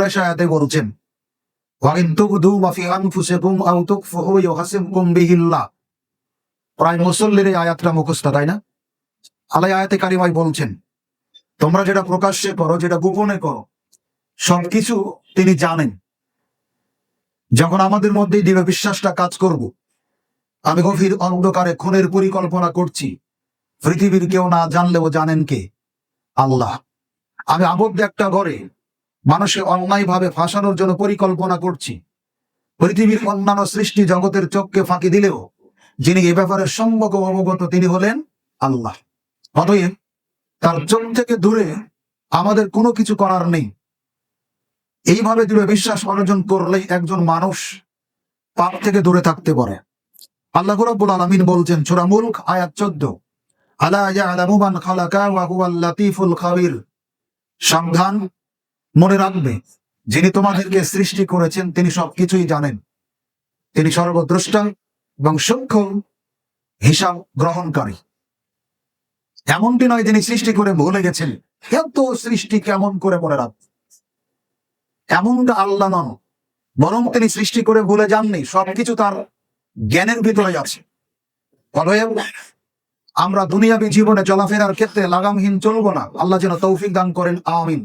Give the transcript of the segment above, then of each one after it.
আয়াতে বলছেন, ওয়াইন তুবদু মা ফি আনফুসিকুম আও তুখফুহু ইউহাসিবকুম বিহিল্লাহ। প্রায় মুসল্লির এই আয়াতটা মুখস্থ, তাই না? আল্লাহ আয়াতে কারিমায় বলছেন, তোমরা যেটা প্রকাশ্যে করো, যেটা গোপনে করো, সবকিছু তিনি জানেন। যখন আমাদের মধ্যে দৃঢ় বিশ্বাসটা কাজ করব, আমি গভীর অন্ধকারে খুনের পরিকল্পনা করছি, পৃথিবীর কেউ না জানলেও জানেন কে? আল্লাহ। আমি আবদ্ধ একটা ঘরে মানুষকে অন্যায়ভাবে ফাঁসানোর জন্য পরিকল্পনা করছি, পৃথিবীর অন্যান্য সৃষ্টি জগতের চোখকে ফাঁকি দিলেও যিনি এ ব্যাপারে সম্যক অবগত তিনি হলেন আল্লাহ। অতএব তার চোখ থেকে দূরে আমাদের কোনো কিছু করার নেই। এইভাবে দৃঢ় বিশ্বাস অর্জন করলেই একজন মানুষ পাপ থেকে দূরে থাকতে পারে। আল্লাহ রাব্বুল আলামিন বলছেন সূরা মুলক আয়াত 14, আলা ইয়ালামু মান খালাকা ওয়া হুয়াল লাতীফুল খাবীর। সাবধান, মনে রাখবে, যিনি তোমাদেরকে সৃষ্টি করেছেন তিনি সবকিছুই জানেন, তিনি সর্বদ্রষ্টা এবং সূক্ষ্ম হিসাব গ্রহণকারী। এমনটি নয় যিনি সৃষ্টি করে ভুলে গেছেন, এত সৃষ্টি কেমন করে মনে রাখবে, এমনটা আল্লাহ নন, বরং তিনি সৃষ্টি করে ভুলে যাননি, সবকিছু তার জ্ঞানের ভিতরে আছে। অতএব আমরা দুনিয়াবী জীবনে চলাফেরার ক্ষেত্রে লাগামহীন চলবো না। আল্লাহ যেন তৌফিক দান করেন, আমিন।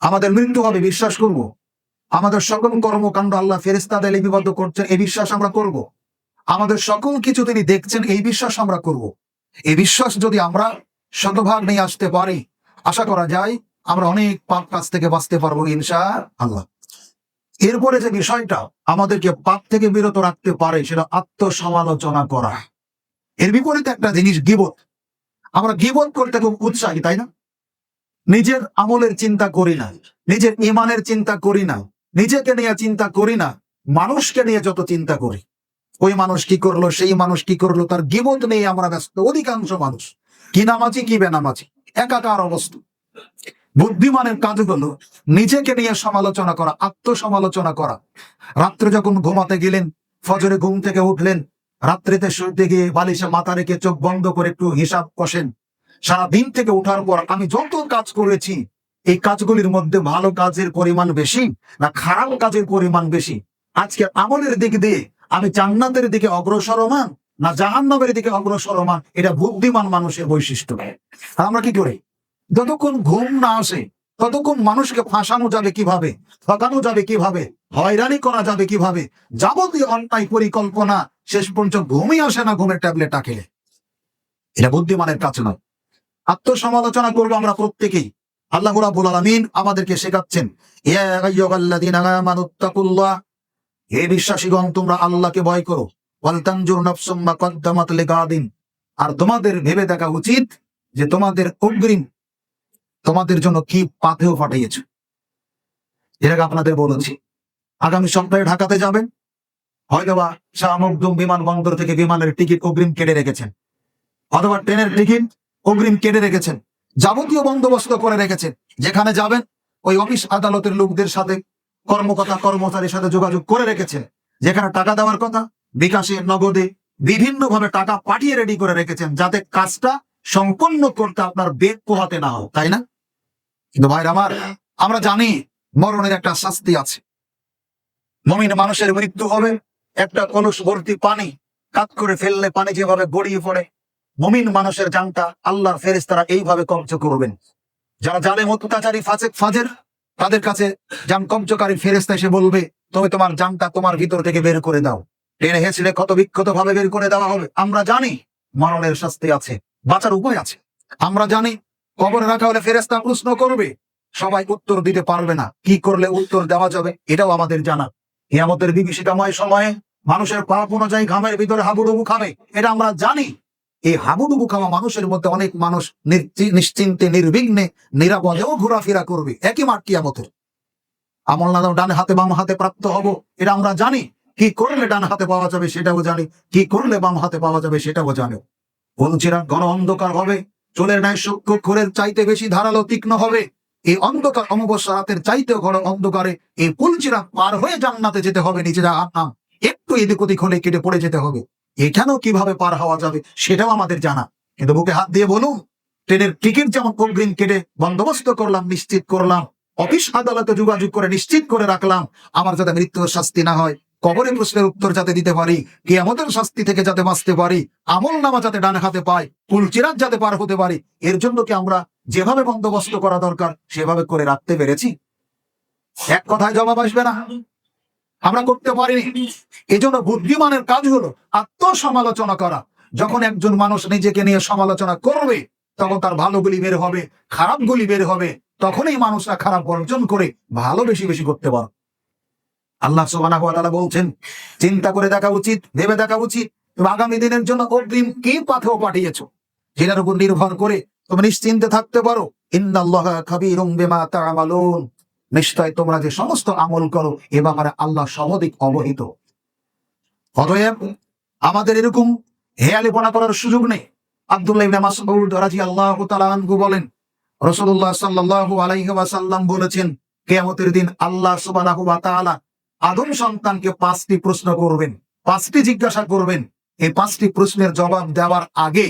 আমাদের মৃত্যু হবে, বিশ্বাস করব। আমাদের সকল কর্মকাণ্ড আল্লাহ ফেরেশতাদের লিপিবদ্ধ করছেন, এই বিশ্বাস আমরা করব। আমাদের সকল কিছু তিনি দেখছেন, এই বিশ্বাস আমরা করব। এই বিশ্বাস যদি আমরা শতভাগ নিয়ে আসতে পারি, আশা করা যায় আমরা অনেক পাপ কাজ থেকে বাঁচতে পারবো ইনশাআল্লাহ। এরপরে যে বিষয়টা আমাদেরকে পাপ থেকে বিরত রাখতে পারে সেটা আত্মসমালোচনা করা। এর বিপরীতে একটা জিনিস গীবত। আমরা গীবত করতে খুব উৎসাহী, তাই না? নিজের আমলের চিন্তা করি না, নিজের ইমানের চিন্তা করি না, নিজেকে নিয়ে চিন্তা করি না, মানুষকে নিয়ে যত চিন্তা করি, ওই মানুষ কি করলো, সেই মানুষ কি করলো, তার গীবত নিয়ে আমরা ব্যস্ত। অধিকাংশ মানুষ কি নামাজি কি বেনামাজি, একাকার অবস্থা। বুদ্ধিমানের কাজ হলো নিজেকে নিয়ে সমালোচনা করা, আত্মসমালোচনা করা। রাত্রে যখন ঘুমাতে গেলেন, ফজরে ঘুম থেকে উঠলেন, রাত্রিতে শুতে গিয়ে বালিশে মাথা রেখে চোখ বন্ধ করে একটু হিসাব কষেন, সারা দিন থেকে ওঠার পর আমি যত কাজ করেছি, এই কাজগুলির মধ্যে ভালো কাজের পরিমাণ বেশি না খারাপ কাজের পরিমাণ বেশি? আজকে আমলের দিক দিয়ে আমি জান্নাতের দিকে অগ্রসরমান না জাহান্নামের দিকে অগ্রসরমান? এটা বুদ্ধিমান মানুষের বৈশিষ্ট্য। আর আমরা কি করি? যতক্ষণ ঘুম না আসে ততক্ষণ মানুষকে ফাঁসানো যাবে কিভাবে, ঠকানো যাবে কিভাবে, হয়রানি করা যাবে কিভাবে, যাবতীয় অন্যায় পরিকল্পনা, শেষ পর্যন্ত ঘুমই আসে না ঘুমের ট্যাবলেটটা খেলে। এটা বুদ্ধিমানের কাজ নয়। আত্মসমালোচনা করবো আমরা প্রত্যেকেই। আল্লাহ রাব্বুল আলামিন আমাদেরকে শেখাচ্ছেন, ইয়া আইয়ুহাল্লাযীনা আমানুত্তাকুল্লাহ, হে বিশ্বাসীগণ তোমরা আল্লাহকে ভয় করো, ওয়াল তানজুর নাফসুম মা কদ্দামাত লিগাদিন, আর তোমাদের ভেবে দেখা উচিত যে তোমাদের অগ্রিম তোমাদের জন্য কি পাথেয় পাঠিয়েছে। এটাকে আপনাদের বলেছি, আগামী সপ্তাহে ঢাকাতে যাবেন, হয়তোবা শাহ মখদুম বিমানবন্দর থেকে বিমানের টিকিট অগ্রিম কেটে রেখেছেন, অথবা ট্রেনের টিকিট অগ্রিম কেটে রেখেছেন, যাবতীয় বন্দোবস্ত করে রেখেছেন। যেখানে যাবেন ওই অফিস আদালতের লোকদের সাথে, কর্মকর্তা কর্মচারীর সাথে যোগাযোগ করে রেখেছেন। যেখানে টাকা দেওয়ার কথা, বিকাশে, নগদে, বিভিন্ন ভাবে টাকা পাঠিয়ে রেডি করে রেখেছেন, যাতে কাজটা সম্পন্ন করতে আপনার বেগ পোহাতে না হয়, তাই না? কিন্তু ভাইরা আমার, আমরা জানি মরণের একটা শাস্তি আছে। মুমিন মানুষের মৃত্যু হবে একটা কলস ভর্তি পানি কাত করে ফেললে পানি যেভাবে গড়িয়ে পড়ে, মুমিন মানুষের জানটা আল্লাহর ফেরেশতারা এইভাবে কবজ করবেন। যারা জালেম অত্যাচারী ফাসেক ফাজের, তাদের কাছে জান কবজকারী ফেরেশতা এসে বলবে, তুমি তোমার জানটা তোমার ভিতর থেকে বের করে দাও। টেনে হেঁচড়ে ক্ষত বিক্ষত ভাবে বের করে দেওয়া হবে। আমরা জানি মরণের শাস্তি আছে, বাঁচার উপায় আছে। আমরা জানি কবরে রাখা হলে ফেরেশতা প্রশ্ন করবে, সবাই উত্তর দিতে পারবে না, কি করলে উত্তর দেওয়া যাবে এটাও আমাদের জানা। কিয়ামতের বিভীষিকাময় সময়ে মানুষের পাপ অনুযায়ী ঘামের ভিতরে হাবুডুবু খাবে, এটা আমরা জানি। এই হাবুডুবু খাওয়া মানুষের মধ্যে অনেক মানুষ নিশ্চিন্তে, নির্বিঘ্নে, নিরাপদেও ঘোরাফেরা করবে একই মাঠ কিয়ামতের। আমল নামা ডান হাতে বাম হাতে প্রাপ্ত হব, এটা আমরা জানি। কি করলে ডান হাতে পাওয়া যাবে সেটাও জানি, কি করলে বাম হাতে পাওয়া যাবে সেটাও জানি। বলছিলাম ঘন অন্ধকার হবে, চুলের ন্যায় সূক্ষ্ম খোরের চাইতে বেশি ধারালো তীক্ষ্ণ হবে। এই অন্ধকার অমাবস্যা রাতের চাইতেও ঘন অন্ধকারে এই পুলচিরা পার হয়ে জান্নাতে যেতে হবে। নিচে নাম একটু এদিক ওদিক হলে কেটে পড়ে যেতে হবে। এখানেও কিভাবে পার হওয়া যাবে সেটাও আমাদের জানা। কিন্তু বুকে হাত দিয়ে বলুন, ট্রেনের টিকিট যেমন অগ্রিম কেটে বন্দোবস্ত করলাম, নিশ্চিত করলাম, অফিস আদালতে যোগাযোগ করে নিশ্চিত করে রাখলাম আমার যাতে মৃত্যুর শাস্তি না হয়, কবরে প্রশ্নের উত্তর যাতে দিতে পারি, কিয়ামতের শাস্তি থেকে যাতে বাঁচতে পারি, আমল নামা যাতে ডানে হাতে পাই, পুলচিরাত যাতে পার হতে পারি, এর জন্য কি আমরা যেভাবে বন্দোবস্ত করা দরকার সেভাবে করে রাখতে পেরেছি? এক কথায় জবাব আসবে না, আমরা করতে পারিনি। এই জন্য বুদ্ধিমানের কাজ হলো আত্মসমালোচনা করা। যখন একজন মানুষ নিজেকে নিয়ে সমালোচনা করবে তখন তার ভালোগুলি বের হবে, খারাপগুলি বের হবে, তখনই মানুষরা খারাপ বর্জন করে ভালো বেশি বেশি করতে পারে। আল্লাহ সুবহানাহু ওয়া তাআলা বলছেন, চিন্তা করে দেখা উচিত, ভেবে দেখা উচিত তুমি আগামী দিনের জন্য অগ্রিম কি পাথেয় পাঠিয়েছো, যেটার উপর নির্ভর করে তুমি নিশ্চিন্তে থাকতে পারো। ইন্নাল্লাহা খাবীরুম বিমা তা'মালুন, নিশ্চয় তোমরা যে সমস্ত আমল করো এ ব্যাপারে আল্লাহ সর্বাধিক অবহিত। অতএব আমাদের এরকম হেয়ালিপনা করার সুযোগ নেই। আব্দুল্লাহ ইবনে মাসউদ রাদিয়াল্লাহু তাআলা আনহু বলেন, রাসূলুল্লাহ সাল্লাল্লাহু আলাইহি ওয়াসাল্লাম বলেছেন, কিয়ামতের দিন আল্লাহ সুবহানাহু ওয়া তাআলা আদম সন্তানকে 5টি প্রশ্ন করবেন, 5টি জিজ্ঞাসা করবেন। এই 5টি প্রশ্নের জবাব দেওয়ার আগে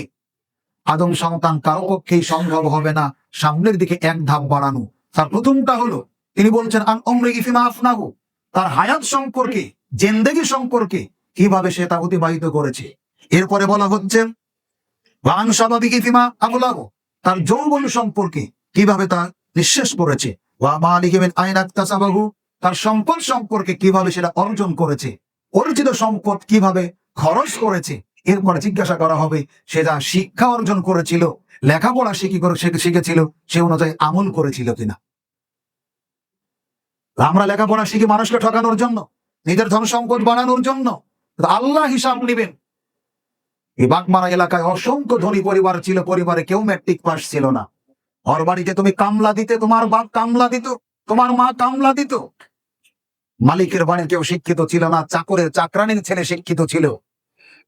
আদম সন্তান কারো পক্ষেই সম্ভব হবে না সামনের দিকে এক ধাপ বাড়ানো। তার প্রথমটা হলো, তিনি বলছেন আন উমরিহি ফিমা আফনাহু, তার হায়াত সম্পর্কে, জিন্দেগি সম্পর্কে, কিভাবে সে তা অতিবাহিত করেছে। এরপরে বলা হচ্ছে ওয়ান শাবাবিহি ফিমা আবলাহু, তার যৌবন সম্পর্কে, কিভাবে তা নিঃশেষ করেছে। ওয়া মালিহি মিন আইনা ইকতাসাবাহু, তার সম্পদ সম্পর্কে, কিভাবে সেটা অর্জন করেছে, অর্জিত সম্পদ কিভাবে খরচ করেছে। এরপরে জিজ্ঞাসা করা হবে সে যা শিক্ষা অর্জন করেছিল, লেখাপড়া শিখেছিল, সে অনুযায়ী আমল করেছিল কিনা। আমরা লেখাপড়া শিখি মানুষকে ঠকানোর জন্য, নিজের ধন সম্পদ বানানোর জন্য। আল্লাহ হিসাব নিবেন। এই বাগমারা এলাকায় অসংখ্য ধনী পরিবার ছিল, পরিবারে কেউ ম্যাট্রিক পাস ছিল না। ওর বাড়িতে তুমি কামলা দিতে, তোমার বাপ কামলা দিত, তোমার মা কামলা দিত। মালিকের বাড়ি কেউ শিক্ষিত ছিল না, চাকরের চাকরানির ছেলে শিক্ষিত ছিল।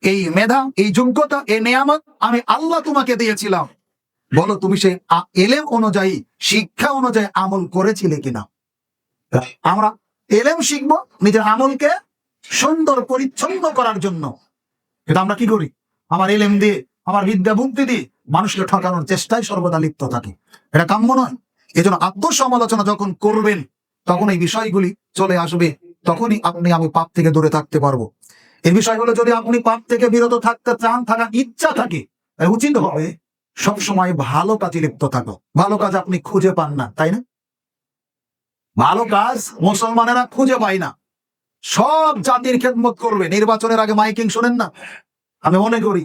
এই মেধা, এই যোগ্যতা, এই নেয়ামত আমি আল্লাহ তোমাকে দিয়েছিলাম, বলো তুমি সে এলেম অনুযায়ী, শিক্ষা অনুযায়ী আমল করেছিলে কিনা। আমরা এলেম শিখবো নিজের আমলকে সুন্দর পরিচ্ছন্ন করার জন্য, এটা আমরা কি করি? আমার এলেম দিয়ে, আমার বিদ্যা বুদ্ধি দিয়ে মানুষকে ঠকানোর চেষ্টায় সর্বদা লিপ্ত থাকি। এটা কাম্য নয়। এই জন্য আত্মসমালোচনা যখন করবেন তখন এই বিষয়গুলি চলে আসবে, তখনই আপনি আমি পাপ থেকে দূরে থাকতে পারবো। এই বিষয় হলো, যদি আপনি পাপ থেকে বিরত থাকতে চান, থাকার ইচ্ছা থাকে, উচিত হবে সবসময় ভালো কাজে লিপ্ত থাকো। ভালো কাজ আপনি খুঁজে পান না, তাই না? ভালো কাজ মুসলমানেরা খুঁজে পায় না। সব জাতির খেদমত করবে। নির্বাচনের আগে মাইকিং শোনেন না? আমি মনে করি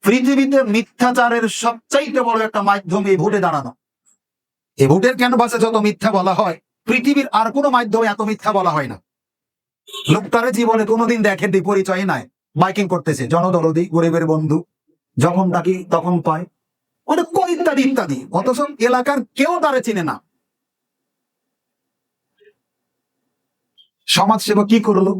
পৃথিবীতে মিথ্যাচারের সবচাইতে বড় একটা মাধ্যম এই ভোটে দাঁড়ানো। এই ভোটের ক্যানভাসে যত মিথ্যা বলা হয়, পৃথিবীর আর কোনো মাধ্যমে এত মিথ্যা বলা হয় না। লোকটারে জীবনে কোনোদিন দেখেন পরিচয় নাই, মাইকিং করতেছে, জনদরদি, গরিবের বন্ধু, যখন ডাকি তখন পায়, অনেক ইত্যাদি ইত্যাদি। অথচ এলাকার কেউ তারে চিনে না। সমাজসেবা কি করলো?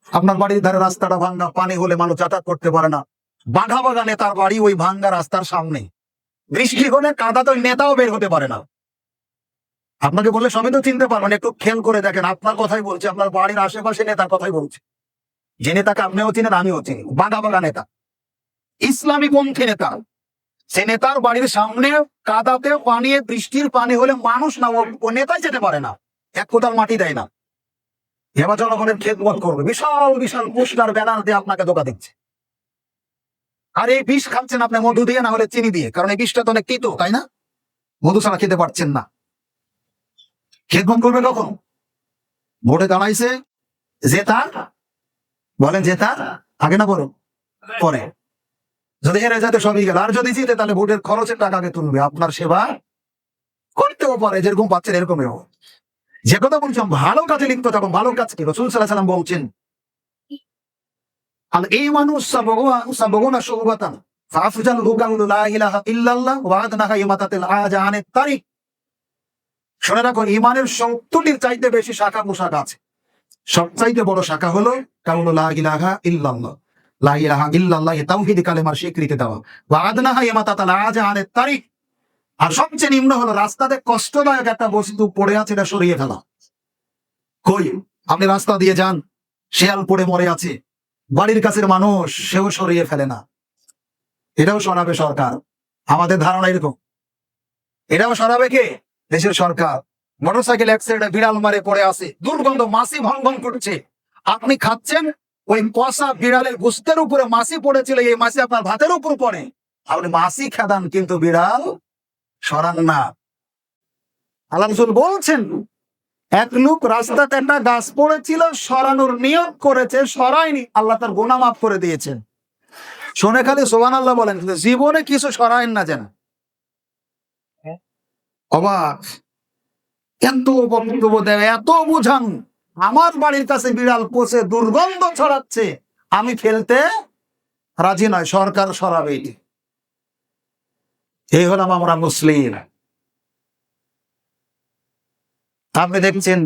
আপনার বাড়ির ধারে রাস্তাটা ভাঙ্গা, পানি হলে মানুষ যাতায়াত করতে পারে না। বাঘা বাঘা নেতার বাড়ি ওই ভাঙ্গা রাস্তার সামনে, বৃষ্টি হলে কাদা তো নেতাও বের হতে পারে না। আপনাকে বললে সবই তো চিনতে পারবেন, একটু খেয়াল করে দেখেন। আপনার কথাই বলছে, আপনার বাড়ির আশেপাশে নেতার কথাই বলছে। যে নেতাকে আপনিও চিনেন, আমিও চিনি, বাঘা বাঘা নেতা, ইসলামী পন্থী নেতা। সে নেতার বাড়ির সামনে কাদাতে পানি, বৃষ্টির পানি হলে মানুষ না, ও নেতাই যেতে পারে না, এক কোদাল মাটি দেয় না। এবার জনগণের খেদমত করবে, বিশাল বিশাল পোস্টার ব্যানার দিয়ে আপনাকে ধোকা দিচ্ছে। আর এই বিষ খাচ্ছেন আপনি মধু দিয়ে, না হলে চিনি দিয়ে, কারণ এই বিষটা তো অনেক তিতো, তাই না? মধু ছাড়া খেতে পারছেন না। খেদমত করবে কখন? ভোটে দাঁড়াইছে, জেতার, বলেন জেতার আগে না বলো পরে। যদি হেরে যেতে সবই গেল, আর যদি জিতে তাহলে ভোটের খরচের টাকা আগে তুলবে, আপনার সেবা করতেও পারে, যেরকম পাচ্ছেন এরকমই হোক। যে কথা বলছিলাম, ভালো কাজে লিপ্ত থাকুন। ভালো কাজ কি? রাসূল সাল্লাল্লাহু আলাইহি ওয়াসাল্লাম বলছেন, আল ঈমানু সাবগুনা শুবাতান ফাআফজালু কাউলু লা ইলাহা ইল্লাল্লাহ ওয়া আদনাহা ইমাতাতুল আযা আনিত তারিক। শুনে রাখো, ঈমানের 70টির চাইতে বেশি শাখা পোশাখা আছে। সবচাইতে বড় শাখা হলো কাউলু লা ইলাহা ইল্লাল্লাহ, লা ইলাহা ইল্লাল্লাহ তাওহীদ কালেমার স্বীকৃতি দেওয়া। ওয়া আদনাহা ইমাতাতুল আযা আনিত তারিক, আর সবচেয়ে নিম্ন হলো রাস্তাতে কষ্টদায়ক একটা বস্তু পড়ে আছে, এটা সরিয়ে ফেলা। কই, আপনি রাস্তা দিয়ে যান, শেয়াল পড়ে মরে আছে, বাড়ির কাছের মানুষ, সেও সরিয়ে ফেলে না। এটাও সরাবে সরকার। আমাদের ধারণা এরকম, এটাও সরাবে কে? দেশের সরকার। মোটরসাইকেল অ্যাক্সিডেন্টে বিড়াল মারে পড়ে আছে, দুর্গন্ধ, মাছি ভন ভন করছে, আপনি খাচ্ছেন, ওই কষা বিড়ালের গোস্তের উপরে মাছি পড়েছিল, এই মাছি আপনার ভাতের উপর পড়ে, আপনি মাছি খেদান কিন্তু বিড়াল সরান না। আল্লাহ রাসূল বলছেন, এক লোক রাস্তাতে একটা গাছ পড়েছিল, সরানোর নিয়ত করেছে, সরায়নি, আল্লাহ তার গুনাহ মাফ করে দিয়েছেন। শুনে খালি সুবহানাল্লাহ বলেন, কিন্তু জীবনে কিছু সরায়েন না যেন। অবাক, এত বক্তব্য দেয়, এত বুঝান, আমার বাড়ির কাছে বিড়াল পচে দুর্গন্ধ ছড়াচ্ছে, আমি ফেলতে রাজি নয়, সরকার সরাবে। এই হলাম আমরা মুসলিম। আপনি দেখছেন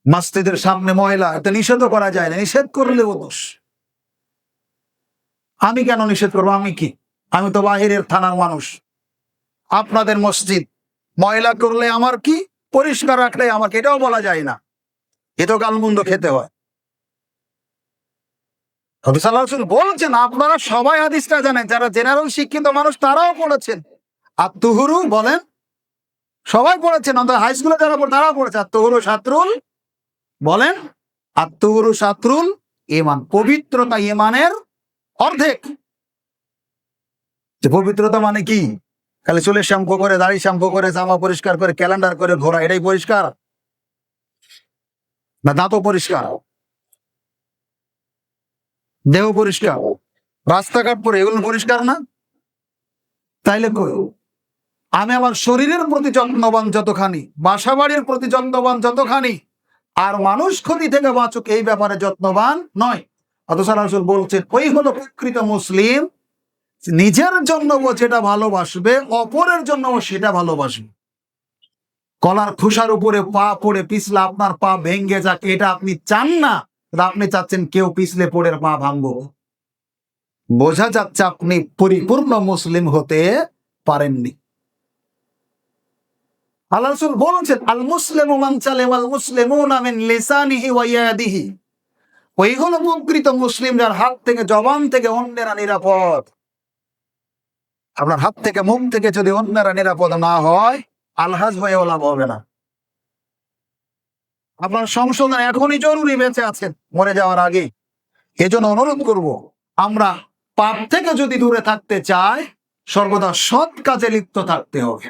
মসজিদের সামনে ময়লা, এটা নিষেধ করা যায় না, নিষেধ করলেও দোষ। আমি কেন নিষেধ করবো? আমি কি, আমি তো বাহিরের থানার মানুষ। আপনাদের মসজিদ ময়লা করলে আমার কি, পরিষ্কার রাখলে আমাকে, এটাও বলা যায় না, এ তো গালমন্দ খেতে হয়। রাসূল সাল্লাল্লাহু আলাইহি ওয়াসাল্লাম বলছেন, আপনারা সবাই হাদিসটা জানেন, যারা জেনারেল শিক্ষিত মানুষ তারাও পড়েছেন। আত-তুহুরু বলেন, সবাই পড়েছেন, অন্তত হাই স্কুলে যারা পড়ে তারাও পড়েছে। আত-তুহুরু শাতরুল, বলেন, আত-তুহুরু শাতরুল ঈমান, পবিত্রতা ঈমানের অর্ধেক। পবিত্রতা মানে কি? খালি চুলের শ্যাম্পু করে, দাড়ি শ্যাম্পু করে, জামা পরিষ্কার করে, ক্যালেন্ডার করে ঘোরা, এটাই পরিষ্কার? না দাঁতও পরিষ্কার, দেহ পরিষ্কার, রাস্তাঘাট পরে, এগুলো পরিষ্কার না? তাইলে কই? আমি আমার শরীরের প্রতি যত্নবান যতখানি, বাসা বাড়ির প্রতি যত্নবান যতখানি, আর মানুষ ক্ষতি থেকে বাঁচুক এই ব্যাপারে যত্নবান নয়। অথচ রাসূল বলছেন, ওই হলো প্রকৃত মুসলিম, নিজের জন্য ও যেটা ভালোবাসবে, অপরের জন্য ও সেটা ভালোবাসবে। কলার খোসার উপরে পা পড়ে পিছলে আপনার পা ভেঙে যাক, এটা আপনি চান না, আপনি চাচ্ছেন কেউ পিছলে পড়ে পা ভাঙবো। বোঝা যাচ্ছে আপনি পরিপূর্ণ মুসলিম হতে পারেননি। আল্লাহ রাসূল বলেছেন, আল মুসলিমু মান সালিমাল মুসলিমুনা মিন লিসানিহি ওয়া ইয়াদিহি, ওই হলো প্রকৃত মুসলিম যার হাত থেকে, জবান থেকে অন্যেরা নিরাপদ। আপনার হাত থেকে, মুখ থেকে যদি অন্যেরা নিরাপদ না হয়, আলহাজ হয়েও লাভ হবে না। আপনার সংশোধন এখনই জরুরি, বেঁচে আছেন, মরে যাওয়ার আগে। এজন্য অনুরোধ করব, আমরা পাপ থেকে যদি দূরে থাকতে চাই, সর্বদা সৎ কাজে লিপ্ত থাকতে হবে।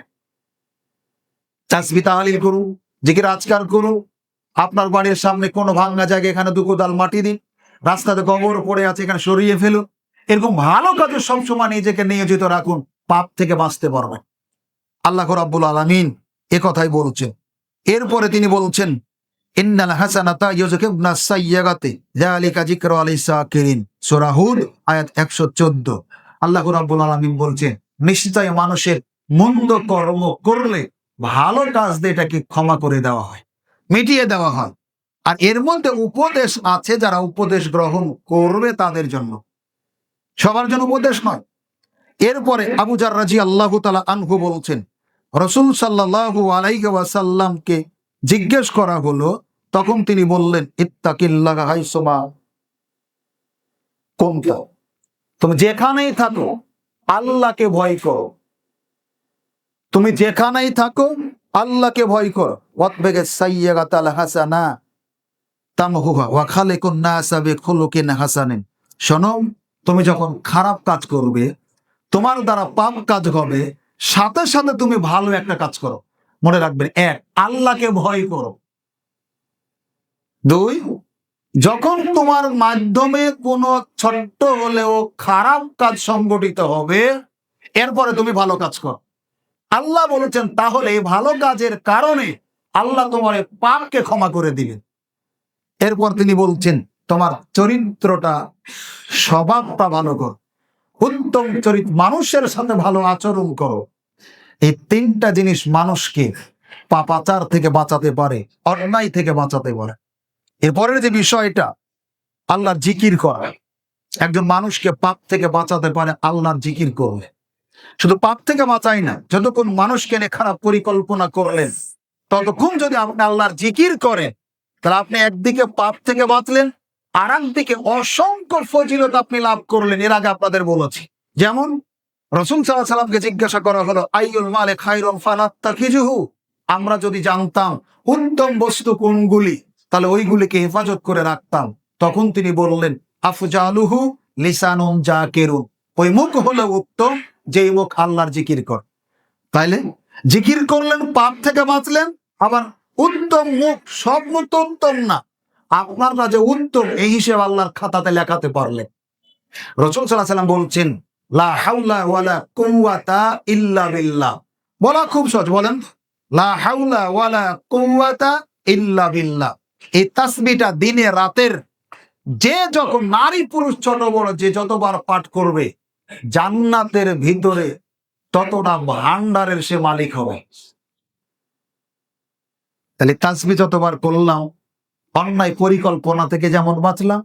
তাসবিহ তাহলিল করুন, জিকির আজকার করুন, আপনার বাড়ির সামনে কোনো ভাঙা জায়গায় এখানে 2 কোদাল মাটি দিন, রাস্তাতে গোবর পড়ে আছে এখানে সরিয়ে ফেলুন। এরকম ভালো কাজে সবসময় নিজেকে নিয়োজিত রাখুন, পাপ থেকে বাঁচতে পারবেন। আল্লাহ রাব্বুল আলামিন এ কথাই বলছেন। এরপরে তিনি বলছেন, ইন্নাল হাসানাতা ইউযহিবুনাস সাইয়্যাতি যালিকা যিকরা লিস-সাকিরিন, সূরা হুদ আয়াত 114। আল্লাহ রাব্বুল আলামিন বলছেন, নিশ্চয় মানুষের মন্দ কর্ম করলে ভালো কাজ দিয়ে এটাকে ক্ষমা করে দেওয়া হয়, মিটিয়ে দেওয়া হয়। আর এর মধ্যে উপদেশ আছে, যারা উপদেশ গ্রহণ করবে তাদের জন্য, সবার জন্য উপদেশ নয়। এরপরে আবু যার রাদিয়াল্লাহু তাআলা আনহু বলছেন, রাসূল সাল্লাল্লাহু আলাইহি ওয়াসাল্লামকে জিজ্ঞেস করা হলো, তখন তিনি বললেন, ইত্তাকিল্লাহা হাইসুমা কুনতা, তুমি যেখানেই থাকো আল্লাহকে ভয় করো। তুমি যেখানেই থাকো আল্লাহকে ভয় করো। ওয়াতবিগিস সাইয়্যাতাল হাসানা তামহুহা ওয়া খালিকুন নাসা বিখুলুকিন হাসানিন। শোনো, তুমি যখন খারাপ কাজ করবে, তোমার দ্বারা পাপ কাজ হবে, সাথে সাথে তুমি ভালো একটা কাজ করো। মনে রাখবেন, 1, আল্লাহকে ভয় করো। 2, যখন তোমার মাধ্যমে কোনো ছোট্ট হলেও খারাপ কাজ সংগঠিত হবে, এরপরে তুমি ভালো কাজ করো। আল্লাহ বলেছেন, তাহলে এই ভালো কাজের কারণে আল্লাহ তোমার পাপকে ক্ষমা করে দিবেন। এরপর তিনি বলছেন, তোমার চরিত্রটা, স্বভাবটা ভালো করো, উত্তম চরিত্র, মানুষের সাথে ভালো আচরণ করো। এই 3টা জিনিস মানুষকে পাপাচার থেকে বাঁচাতে পারে, অন্যায় থেকে বাঁচাতে পারে। এরপরের যে বিষয়টা, আল্লাহর জিকির করা, একজন মানুষকে পাপ থেকে বাঁচাতে পারে আল্লাহর জিকির করলে। শুধু পাপ থেকে বাঁচাই না, যতক্ষণ মানুষকে নিয়ে খারাপ পরিকল্পনা করলেন, ততক্ষণ যদি আপনি আল্লাহর জিকির করেন, তাহলে আপনি একদিকে পাপ থেকে বাঁচলেন, আর একদিকে অসংখ্য ফজিলত আপনি লাভ করলেন। এর আগে আপনাদের বলেছি, যেমন রাসূল সাল্লাল্লাহু আলাইহি ওয়াসাল্লামকে জিজ্ঞাসা করা হলো, আইয়ুল মালে খায়রুন ফানাত্তাখিজুহু, আমরা যদি জানতাম উত্তম বস্তু কোনগুলি, তাহলে ওইগুলিকে হেফাজত করে রাখতাম। তখন তিনি বললেন, আফজালুহু লিসানুন জাকিরুন, ওই মুখ হলো উত্তম যেই মুখ আল্লাহর জিকির কর। তাইলে জিকির করলেন, পাপ থেকে বাঁচলেন, আবার উত্তম মুখ। সব মুখ তো উত্তম না, আপনার কাছে উত্তম এই হিসেবে আল্লাহর খাতাতে লেখাতে পারলেন। রাসূল সাল্লাল্লাহু আলাইহি ওয়াসাল্লাম বলছেন, লা হাওলা ওয়ালা কুওয়াতা ইল্লা বিল্লাহ। বলা খুব সহজ, বলেন, লা হাওলা ওয়ালা কুওয়াতা ইল্লা বিল্লাহ। এই তাসবিহটা দিনে রাতের যে যখন নারী পুরুষ ছোট বড় যে যতবার পাঠ করবে, জান্নাতের ভিতরে ততটা ভান্ডারের সে মালিক হবে। তাহলে তাসবিহ যতবার করলাম, অন্যায় পরিকল্পনা থেকে যেমন বাঁচলাম,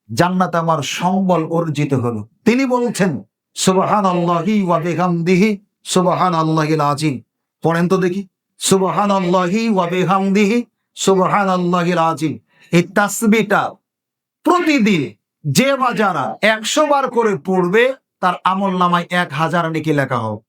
জান্নাত আমার সম্বল অর্জিত হলো। তিনি বলছেন, সুবহানাল্লাহি ওয়া বিহামদিহি সুবহানাল্লাহিল আযীম। পড়েন তো দেখি, সুবহানাল্লাহি ওয়া বিহামদিহি সুবহানাল্লাহিল আযীম। এই তাসবিহটা প্রতিদিন যে বা যারা 100 বার করে পড়বে, তার আমলনামায় 1000 নেকি লেখা হবে।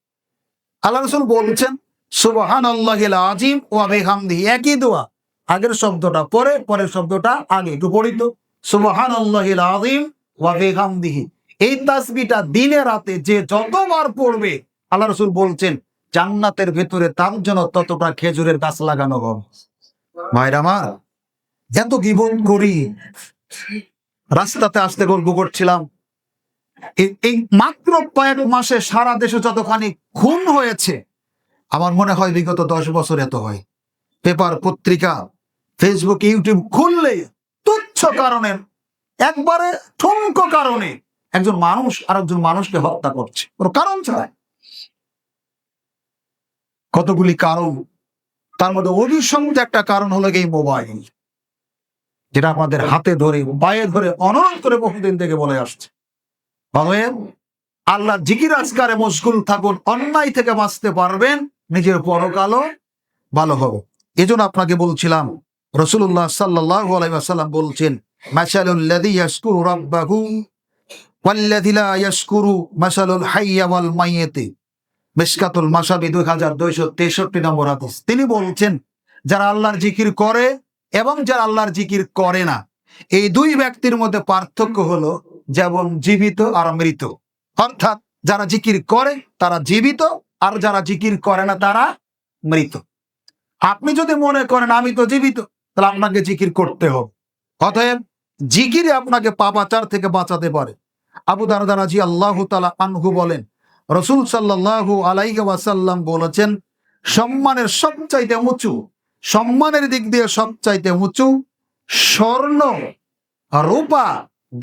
আল্লাহ রাসূল বলছেন, সুবহানাল্লাহিল আযীম ওয়া বিহামদিহি, একই দোয়া, আগের শব্দটা পরে, পরের শব্দটা আগে। একটু পড়ি তো, সুবহানাল্লাহিল আযীম ওয়া বিহামদিহি। এই তাসবিহটা দিনে রাতে যে যতবার পড়বে, আল্লাহ রাসূল বলছেন, জান্নাতের ভেতরে তার জন্য ততটা খেজুরের গাছ লাগানো হবে। ভাইরা আমার, এত গীবত করি। রাস্তাতে আসতে গল্প করছিলাম, এই মাত্র কয়েক মাসে সারা দেশে যতখানি খুন হয়েছে, আমার মনে হয় বিগত 10 বছর এত হয়। পেপার, পত্রিকা, ফেসবুক, ইউটিউব খুললে তুচ্ছ কারণে, একবারে ঠুনকো কারণে একজন মানুষ আরেকজন মানুষকে হত্যা করছে, কোনো কারণ ছাড়া। কতগুলি কারণ, তার মধ্যে অভিসংখ্য একটা কারণ হলো এই মোবাইল, যেটা আমাদের হাতে ধরে পায়ে ধরে অনড় করে বহুদিন থেকে বলে আসছে। আল্লাহ জিকির আজকারে মশগুল থাকুন, অন্যায় থেকে বাঁচতে পারবেন, নিজের পরকালও ভালো হবে। এজন্য আপনাকে বলছিলাম, রাসূলুল্লাহ সাল্লাল্লাহু আলাইহি ওয়াসাল্লাম বলছেন, মাসালুল লাযী ইয়াশকুরু রাব্বাহু ওয়াল্লাযী লা ইয়াশকুরু মাসালুল হাইয়্যি ওয়াল মাইয়্যিতি। মিশকাতুল মাসাবি 2263 নম্বর হাদিস। তিনি বলছেন, যারা আল্লাহর জিকির করে এবং যারা আল্লাহর জিকির করে না, এই দুই ব্যক্তির মধ্যে পার্থক্য হলো যেমন জীবিত আর মৃত। অর্থাৎ যারা জিকির করে তারা জীবিত, আর যারা জিকির করে না তারা মৃত। আপনি যদি মনে করেন আমি তো জীবিত, তাহলে আপনাকে জিকির করতে হবে। অতএব জিকিরে আপনাকে পাপাচার থেকে বাঁচাতে পারে। আবু দারদা রাদিয়াল্লাহু তাআলা আনহু বলেন, রাসূল সাল্লাল্লাহু আলাইহি ওয়াসাল্লাম বলেছেন, সম্মানের সবচাইতে উঁচু, সম্মানের দিক দিয়ে সবচাইতে উঁচু স্বর্ণ রূপা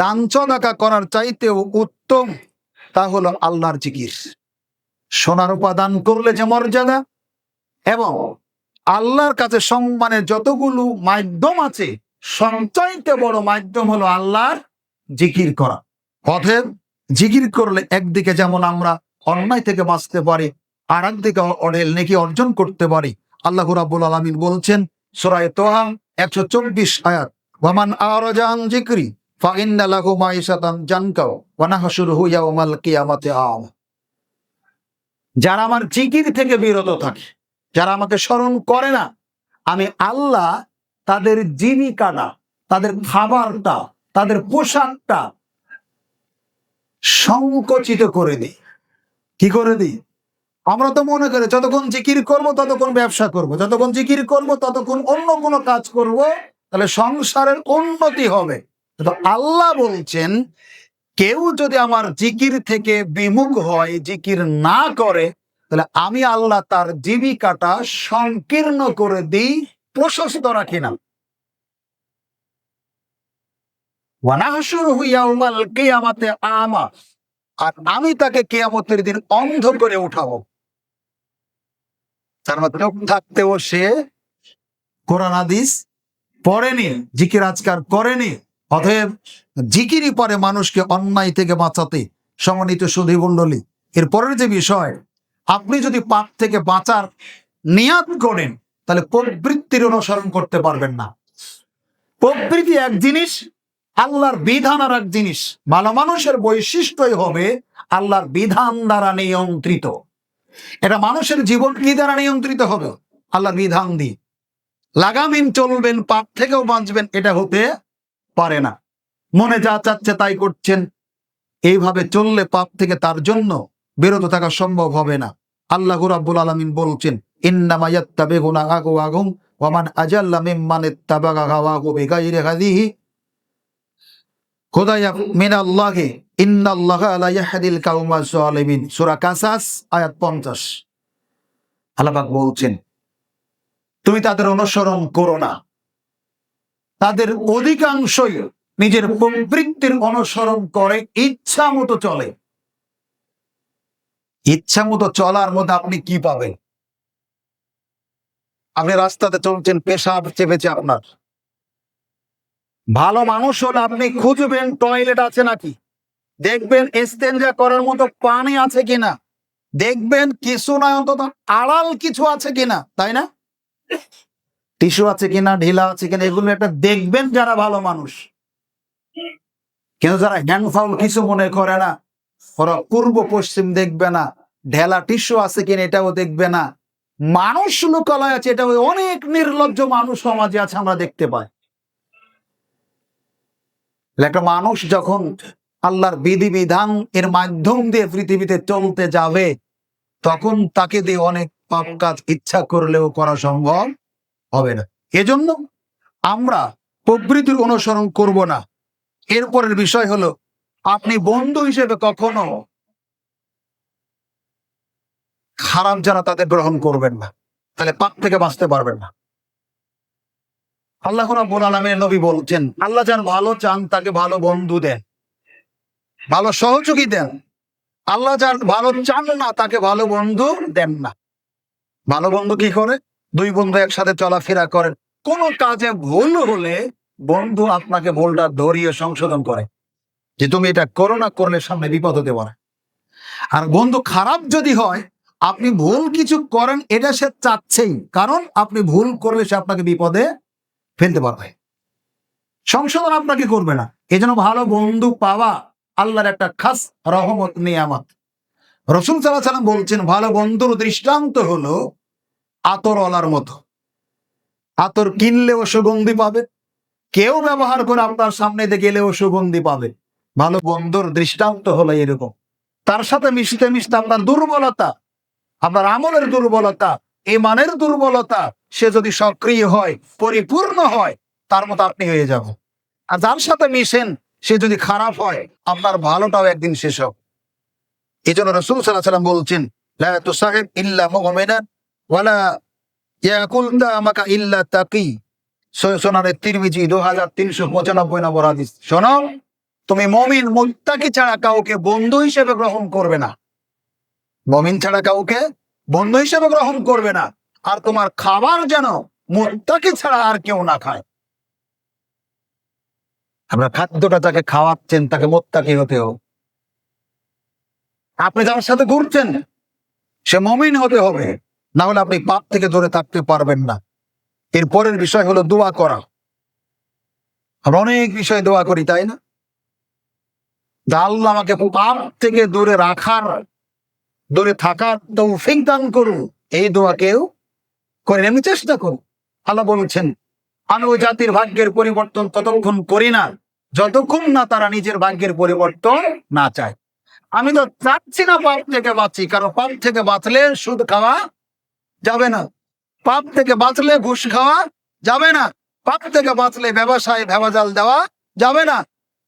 দান সদকা করার চাইতেও উত্তম, তা হলো আল্লাহর জিকির। সোনা রূপা দান করলে যে মর্যাদা, এবং আল্লাহর কাছে সম্মানের যতগুলো মাধ্যম আছে, সবচাইতে বড় মাধ্যম হলো আল্লাহর জিকির করা। অতএব জিকির করলে একদিকে যেমন আমরা অন্যায় থেকে বাঁচতে পারি, আর একদিকে অঢেল নেকি অর্জন করতে পারি। আল্লাহ রাব্বুল আলামিন বলছেন সূরা তাহা 124 আয়াত, ওয়ামান আরাজা আন যিকরি ফাইন্না লাহু মাইশাতান জানকা ওয়া নাহশুরুহু ইয়াওমাল কিয়ামাতি আ'মা। যারা আমার জিকির থেকে বিরত থাকে, যারা আমাকে স্মরণ করে না, আমি আল্লাহ তাদের জীবিকাটা, তাদের খাবারটা, তাদের পোশাকটা সংকুচিত করে দিই। কি করে দিই? আমরা তো মনে করি যতক্ষণ জিকির করব ততক্ষণ ব্যবসা করব, যতক্ষণ জিকির করব ততক্ষণ অন্য কোনো কাজ করব, তাহলে সংসারের উন্নতি হবে। তো আল্লাহ বলছেন, কেউ যদি আমার জিকির থেকে বিমুখ হয়, জিকির না করে, তাহলে আমি আল্লাহ তার জীবিকাটা সংকীর্ণ করে দিই, প্রশস্ত রাখি না। ওয়া নাহশুরুহু ইয়াওমাল কিয়ামাতি আ'মা, আর আমি তাকে কিয়ামতের দিন অন্ধ করে উঠাবো। তার মধ্যে চোখ থাকতেও সে কোরআন হাদিস পড়েনি, জিকির আজকার করেনি। অতএব জিকিরই পারে মানুষকে অন্যায় থেকে বাঁচাতে। সম্মানিত সুধী মণ্ডলী, এর পরের যে বিষয়, আপনি যদি পাপ থেকে বাঁচার নিয়াত করেন, তাহলে প্রবৃত্তির অনুসরণ করতে পারবেন না। প্রবৃত্তি এক জিনিস, আল্লাহর বিধান আর এক জিনিস। ভালো মানুষের বৈশিষ্ট্যই হবে আল্লাহর বিধান দ্বারা নিয়ন্ত্রিত। এটা মানুষের জীবন কি দ্বারা নিয়ন্ত্রিত হবে? আল্লাহর বিধান দিয়ে লাগামিন চলবেন, পাপ থেকেও বাঁচবেন, এটা হতে পারে না। মনে যা চাচ্ছে তাই করছেন, এইভাবে চললে পাপ থেকে তার জন্য বিরত থাকা সম্ভব হবে না। আল্লাহ রাব্বুল আলামিন বলছেন, ইন্নামা ইয়াত্তাবিউনা আহওয়াহুম ওয়া মান আযাল্লা মিম্মান ইত্তাবাআ হাওয়াহু বিগাইরি হাদিহি হুদায়া মিনাল্লাহি ইন্নাল্লাহা লা ইয়াহদিল কাওমাজ জালিমিন। সূরা কাসাস আয়াত 50। আল্লাহ পাক বলছেন, তুমি তাদের অনুসরণ করো না। তাদের অধিকাংশই নিজের প্রবৃত্তির অনুসরণ করে, ইচ্ছা মতো চলে। ইচ্ছা মতো চলার মধ্যে আপনি কি পাবেন? আপনি রাস্তাতে চলছেন, পেশাব চেপেছে আপনার, ভালো মানুষ হলে আপনি খুঁজবেন টয়লেট আছে নাকি, দেখবেন ইস্তেঞ্জা করার মতো পানি আছে কিনা, দেখবেন কিছু না অন্তত আড়াল কিছু আছে কিনা, তাই না? টিস্যু আছে কিনা, ঢিলা আছে কিনা, এগুলো একটা দেখবেন যারা ভালো মানুষ। কিন্তু যারা জ্ঞান ফাউল কিছু মনে করে না, ওরা পূর্ব পশ্চিম দেখবে না, ঢেলা টিস্যু আছে কিনা এটাও দেখবে না, মানুষ লোকালয় আছে, এটা অনেক নির্লজ্জ মানুষ সমাজে আছে, আমরা দেখতে পাই। একটা মানুষ যখন আল্লাহর বিধিবিধান এর মাধ্যম দিয়ে পৃথিবীতে চলতে যাবে, তখন তাকে দিয়ে অনেক পাপ কাজ ইচ্ছা করলেও করা সম্ভব হবে না। এজন্য আমরা প্রবৃত্তির অনুসরণ করব না। এরপরের বিষয় হলো, আপনি বন্ধু হিসেবে কখনো খারাপ যারা তাদের গ্রহণ করবেন না, তাহলে পাপ থেকে বাঁচতে পারবেন না। আল্লাহ রাব্বুল আলামিন নবী বলছেন, আল্লাহ যার ভালো চান তাকে ভালো বন্ধু দেন, ভালো সহযোগী দেন। আল্লাহ যার ভালো চান না তাকে ভালো বন্ধু দেন না। ভালো বন্ধু কি করে? দুই বন্ধু একসাথে চলাফেরা করেন, কোন কাজে ভুল হলে বন্ধু আপনাকে ভুলটা ধরিয়ে সংশোধন করে, যে তুমি এটা করো না, করলে সামনে বিপদ হতে পারে। আর বন্ধু খারাপ যদি হয়, আপনি ভুল কিছু করেন এটা সে চাচ্ছেই, কারণ আপনি ভুল করলে সে আপনাকে বিপদে ফেলতে পারবে, সংশোধন আপনাকে করবে না। এই জন্য ভালো বন্ধু পাওয়া আল্লাহর একটা খাস রহমত, নিয়ামত। রাসূল সাল্লাল্লাহু আলাইহি ওয়াসাল্লাম বলছেন, ভালো বন্ধুর দৃষ্টান্ত হলো আতরওয়ালার মতো। আতর কিনলেও সুগন্ধি পাবে, কেউ ব্যবহার করে আপনার সামনে দিয়ে গেলেও সুগন্ধি পাবে। ভালো বন্ধুর দৃষ্টান্ত হলো এরকম। তার সাথে মিশতে মিশতে আপনার দুর্বলতা, আপনার আমলের দুর্বলতা, ঈমানের দুর্বলতা, সে যদি সক্রিয় হয়, পরিপূর্ণ হয়, তার মতো আপনি হয়ে যাবেন। আর যার সাথে মিশেন সে যদি খারাপ হয়, আপনার ভালোটাও একদিন শেষ হবে। এই জন্য রাসূল সাল্লাল্লাহু আলাইহি ওয়াসাল্লাম বলছেন, লা তুসাহিব ইল্লা মুমিনান ওয়ালা ইয়াকুল দামাকা ইল্লা তাকি। সুনানে তিরমিজি 2395 নম্বর হাদিস। শোনো, তুমি মুমিন মুত্তাকি ছাড়া কাউকে বন্ধু হিসেবে গ্রহণ করবে না। মুমিন ছাড়া কাউকে বন্ধু হিসেবে গ্রহণ করবে না। আর তোমার খাবার যেন মুত্তাকি ছাড়া আর কেউ না খায়। আপনার খাদ্যটা যাকে খাওয়াচ্ছেন তাকে মুত্তাকি হতে হবে। আপনি যার সাথে ঘুরছেন সে মুমিন হতে হবে, না হলে আপনি পাপ থেকে দূরে থাকতে পারবেন না। এরপরের বিষয় হলো দোয়া করা। আমরা অনেক বিষয়ে দোয়া করি, তাই না? আল্লাহ আমাকে পাপ থেকে দূরে রাখার, দূরে থাকার তৌফিক দান করুন, এই দোয়া কেউ করেন, এমনি চেষ্টা করুন। আল্লাহ বলছেন, আমি ওই জাতির ভাগ্যের পরিবর্তন ততক্ষণ করি না যতক্ষণ না তারা নিজের ভাগ্যের পরিবর্তন না চায়। আমি তো চাচ্ছি না পাপ থেকে বাঁচি, কারণ পাপ থেকে বাঁচলে সুদ খাওয়া যাবে না, পাপ থেকে বাঁচলে ঘুষ খাওয়া যাবে না, পাপ থেকে বাঁচলে ব্যবসায় ভেবাজাল দেওয়া যাবে না,